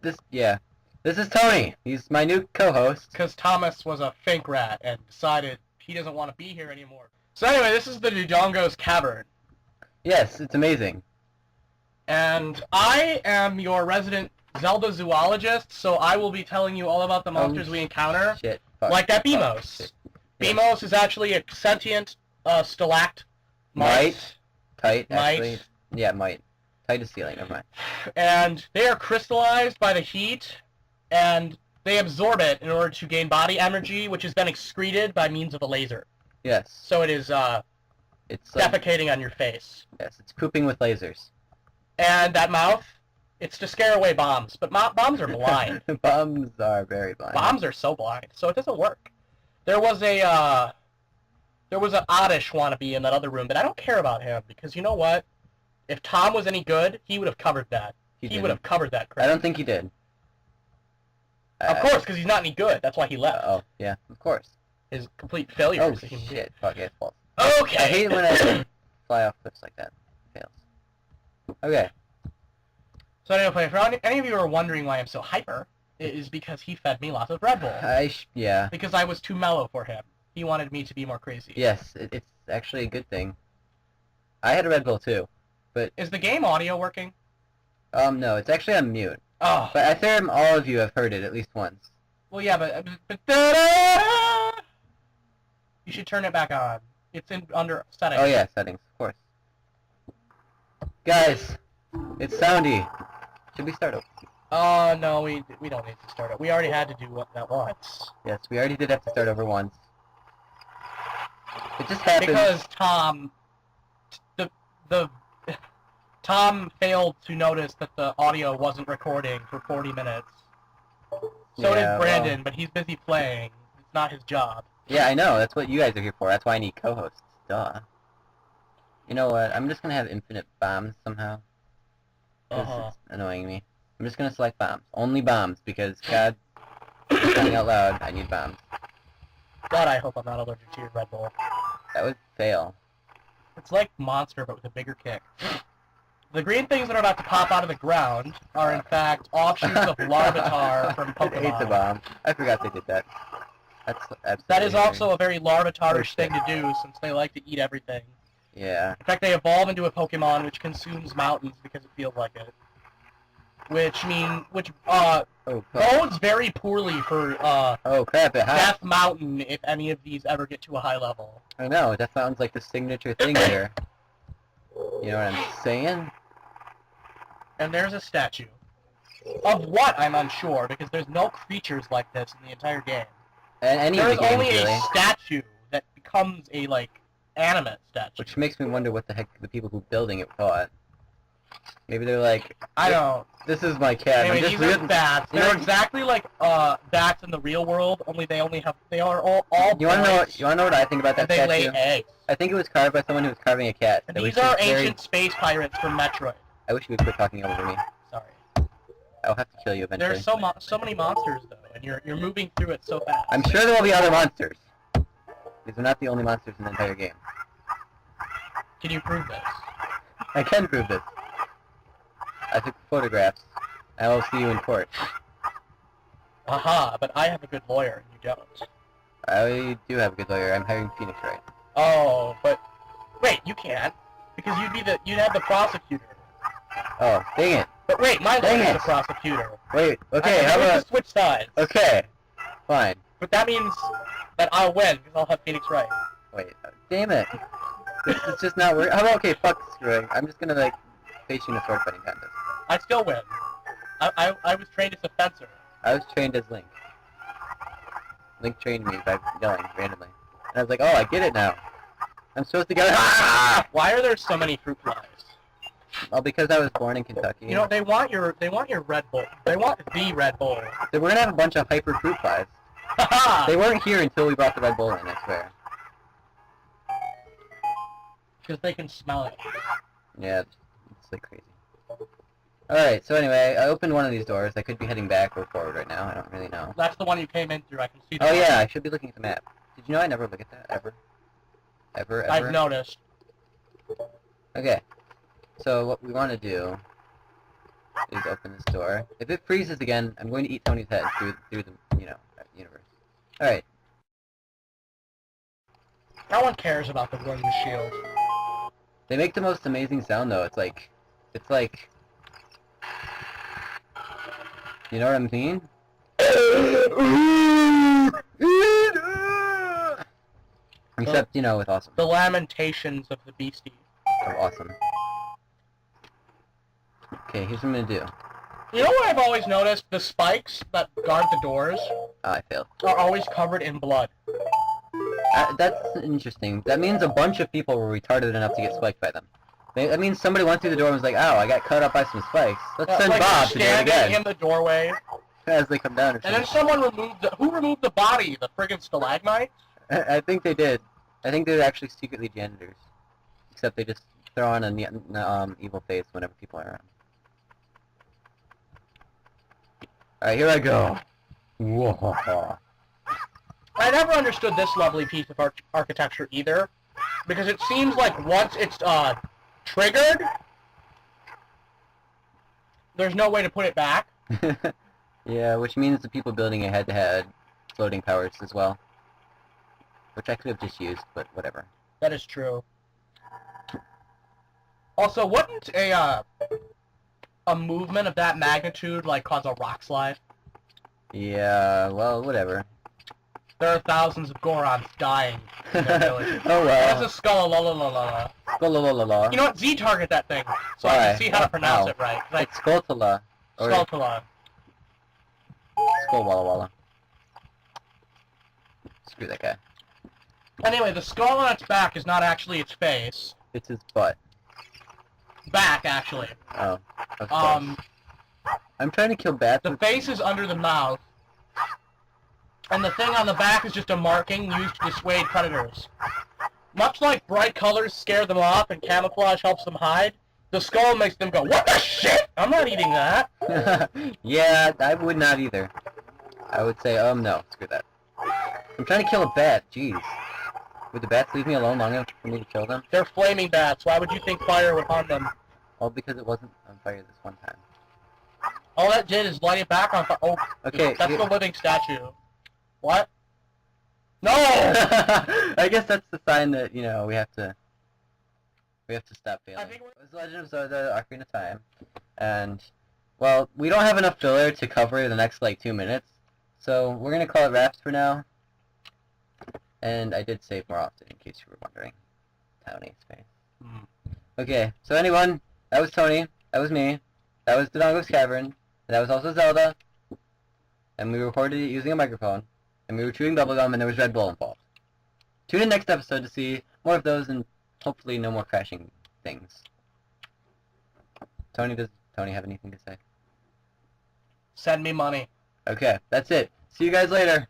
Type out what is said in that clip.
This is Tony. He's my new co-host. Because Thomas was a fake rat and decided he doesn't want to be here anymore. So anyway, this is the Dodongo's Cavern. Yes, it's amazing. And I am your resident Zelda zoologist, so I will be telling you all about the monsters we encounter. Shit. Like that Beamos. Beamos is actually a sentient stalactite. Tight, actually. Yeah, mite. Tight as ceiling, never mind. And they are crystallized by the heat, and they absorb it in order to gain body energy, which is then excreted by means of a laser. Yes. So it is it's defecating on your face. Yes, it's pooping with lasers. And that mouth, it's to scare away bombs. But bombs are blind. Bombs are very blind. Bombs are so blind, so it doesn't work. There was an oddish wannabe in that other room, but I don't care about him, because you know what? If Tom was any good, he would have covered that. He would have covered that crap. I don't think he did. Of course, because he's not any good. That's why he left. Oh, yeah, of course. His complete failure. Oh, shit. Fuck, it's false. Okay. I hate it when I fly off cliffs like that. It fails. Okay. So anyway, for any of you who are wondering why I'm so hyper, it is because he fed me lots of Red Bull. Yeah. Because I was too mellow for him. He wanted me to be more crazy. Yes, it's actually a good thing. I had a Red Bull too, but... Is the game audio working? No, it's actually on mute. Oh. But I assume all of you have heard it at least once. Well, yeah, but you should turn it back on. It's under settings. Oh yeah, settings, of course. Guys, it's soundy. Should we start over? No, we don't need to start it. We already had to do that once. Yes, we already did have to start over once. It just happened. Because Tom failed to notice that the audio wasn't recording for 40 minutes. So did Brandon, but he's busy playing. It's not his job. Yeah, I know. That's what you guys are here for. That's why I need co-hosts. Duh. You know what? I'm just gonna have infinite bombs somehow. This is annoying me. I'm just gonna select bombs. Only bombs, because, God, saying out loud, I need bombs. God, I hope I'm not allergic to your Red Bull. That would fail. It's like Monster, but with a bigger kick. The green things that are about to pop out of the ground are, in fact, offshoots of Larvitar from Pokemon. I ate the bomb. I forgot they did that. That's absolutely That is also a very Larvitarish thing to do, since they like to eat everything. Yeah. In fact, they evolve into a Pokemon which consumes mountains because it feels like it. Which bodes very poorly for, oh crap, Death Mountain if any of these ever get to a high level. I know, Death Mountain's like the signature thing here. You know what I'm saying? And there's a statue. Of what, I'm unsure, because there's no creatures like this in the entire game. And there's only really. a statue that becomes a, animate statue. Which makes me wonder what the heck the people who building it thought. Maybe they're like, I don't. This is my cat. Anyway, these are bats. They're exactly like bats in the real world, only they are all You wanna know what I think about that statue? They lay eggs. I think it was carved by someone who was carving a cat. And these are ancient space pirates from Metroid. I wish you would quit talking over me. Sorry. I'll have to kill you eventually. There's so many monsters though, and you're moving through it so fast. I'm sure there will be other monsters. These are not the only monsters in the entire game. Can you prove this? I can prove this. I took photographs. I will see you in court. Aha, but I have a good lawyer and you don't. I do have a good lawyer. I'm hiring Phoenix Wright. Oh, but wait, you can't, because you'd have the prosecutor. Oh, dang it. But wait, my lawyer's the prosecutor. Wait, okay, how about switch sides? Okay, fine. But that means that I'll win because I'll have Phoenix Wright. Wait, damn it. It's just not working. How about, okay, fuck screwing. I'm just gonna, face you in a sword fighting contest. I still win. I was trained as a fencer. I was trained as Link. Link trained me by yelling randomly. And I was like, oh, I get it now. I'm supposed to go, ah! Why are there so many fruit flies? Well, because I was born in Kentucky. You know, they want your Red Bull. They want the Red Bull. We're gonna have a bunch of hyper fruit flies. They weren't here until we brought the Red Bull in, I swear. Because they can smell it. Yeah, it's like crazy. Alright, so anyway, I opened one of these doors. I could be heading back or forward right now. I don't really know. That's the one you came in through. I can see the Oh yeah, I should be looking at the map. Did you know I never look at that? Ever? I've noticed. Okay. So what we want to do is open this door. If it freezes again, I'm going to eat Tony's head through the, universe. Alright. No one cares about the wooden shield. They make the most amazing sound, though. It's like... You know what I mean? Except, with awesome. The lamentations of the beastie. Oh, awesome. Okay, here's what I'm gonna do. You know what I've always noticed? The spikes that guard the doors I failed. are always covered in blood. That's interesting. That means a bunch of people were retarded enough to get spiked by them. That means somebody went through the door and was like, "Ow, I got cut up by some spikes. Let's send like Bob to do it standing again." in the doorway. As they come down or And then something. someone removed who removed the body? The friggin' stalagmite? I think they did. I think they're actually secretly janitors. Except they just throw on an evil face whenever people are around. Alright, here I go. Whoa. I never understood this lovely piece of architecture either, because it seems like once it's triggered, there's no way to put it back. Yeah, which means the people building it had to have floating powers as well. Which I could have just used, but whatever. That is true. Also, wouldn't a movement of that magnitude like cause a rock slide? Yeah, well, whatever. There are thousands of gorons dying in their village. Oh well. That's a skull, la la la la la. Skullala. You know what? Z-target that thing, so I can see how to pronounce it right. Like, It's Skulltala. Sculpting. Skull Walla Walla. Screw that guy. Anyway, the skull on its back is not actually its face. It's his butt. Back, actually. Oh. Of course. I'm trying to kill bats. The face is under the mouth. And the thing on the back is just a marking used to dissuade predators. Much like bright colors scare them off and camouflage helps them hide, the skull makes them go, "What the shit? I'm not eating that." Yeah, I would not either. I would say, no, screw that. I'm trying to kill a bat, jeez. Would the bats leave me alone long enough for me to kill them? They're flaming bats. Why would you think fire would harm them? Well, because it wasn't on fire this one time. All that did is light it back on fire. Oh, Okay, that's the living statue. What? No! I guess that's the sign that, we have to stop failing. It was Legend of Zelda Ocarina of Time, and, well, we don't have enough filler to cover the next, 2 minutes, so we're gonna call it wraps for now. And I did save more often, in case you were wondering. Tony space. Okay, so anyone, that was Tony, that was me, that was Dodongo's Cavern, and that was also Zelda, and we recorded it using a microphone, and we were chewing bubblegum, and there was Red Bull involved. Tune in next episode to see more of those, and hopefully no more crashing things. Does Tony have anything to say? Send me money. Okay, that's it. See you guys later.